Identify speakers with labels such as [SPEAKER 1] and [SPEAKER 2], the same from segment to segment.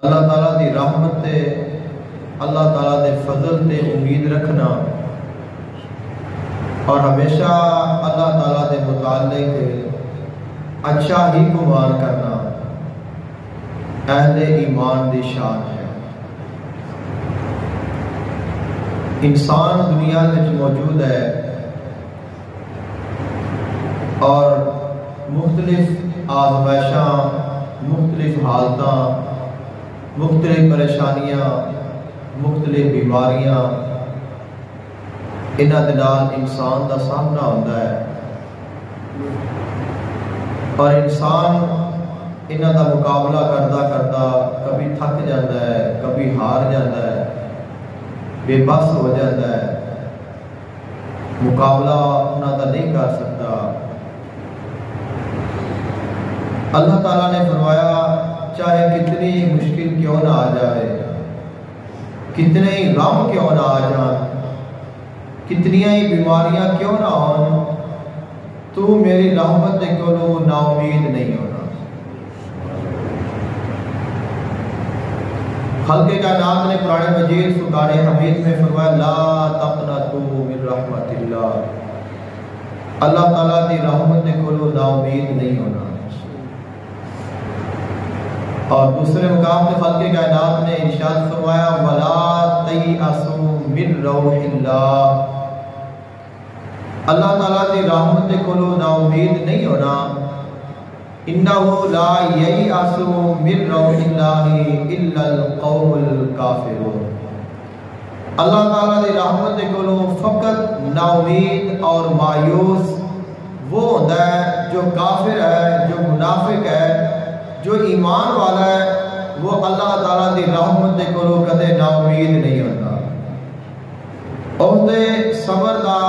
[SPEAKER 1] اللہ تعالیٰ دی رحمت تے اللہ تعالیٰ دے فضل تے امید رکھنا اور ہمیشہ اللہ تعالیٰ دے متعلق اچھا ہی گمان کرنا اہل ایمان دی شان ہے۔ انسان دنیا میں موجود ہے اور مختلف آزمائشاں، مختلف حالتاں، مختلف پریشانیاں، مختلف بیماریاں انہاں دے نال انسان دا سامنا ہوتا ہے اور انسان انہاں دا مقابلہ کرتا کرتا کبھی تھک جاتا ہے، کبھی ہار جاتا ہے، بے بس ہو جاتا ہے، مقابلہ انہاں دا نہیں کر سکتا۔ اللہ تعالیٰ نے فرمایا چاہے کتنی مشکل کیوں نہ آ جائے، کتنے ہی غم کیوں نہ آ جائیں، کتنی ہی بیماریاں کیوں نہ ہوں، تو میری رحمت دے کولوں نا امید نہیں ہونا۔ خلق کائنات نے قرآن مجید فرقان حمید میں فرمایا لا تقنطوا من رحمت اللہ، اللہ تعالیٰ دی رحمت دے کولوں نا امید نہیں ہونا۔ اور دوسرے مقام پہ خلق کائنات نے ارشاد فرمایا وَلَا تَيْأَسُوا مِن رَوْحِ اللَّهِ، اللہ تعالیٰ دی رحمت دے کولوں نا امید نہیں ہونا۔ إِنَّهُ لَا يَيْأَسُ مِن رَوْحِ اللَّهِ إِلَّا الْقَوْمُ الْكَافِرُونَ، اللہ تعالیٰ دی رحمت دے کولوں فقط نا امید اور مایوس وہ ہوتا ہے جو کافر ہے، جو منافق ہے، جو ایمان والا ہے، وہ اللہ تعالیٰ دی رحمت دے کولوں کدے نا امید نہیں ہوتا۔ عہدے صبر دا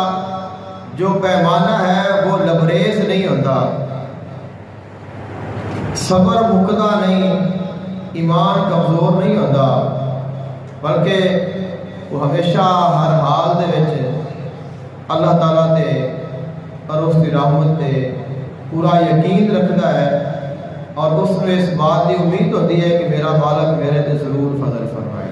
[SPEAKER 1] جو پیمانہ ہے وہ لبریز نہیں ہوتا، صبر مکدا نہیں، ایمان کمزور نہیں ہوتا، بلکہ وہ ہمیشہ ہر حال دے وچ اللہ تعالیٰ تے اور اس کی رحمت تے پورا یقین رکھتا ہے اور اس میں اس بات کی امید ہوتی ہے کہ میرا مالک میرے تے ضرور فضل فرمائے۔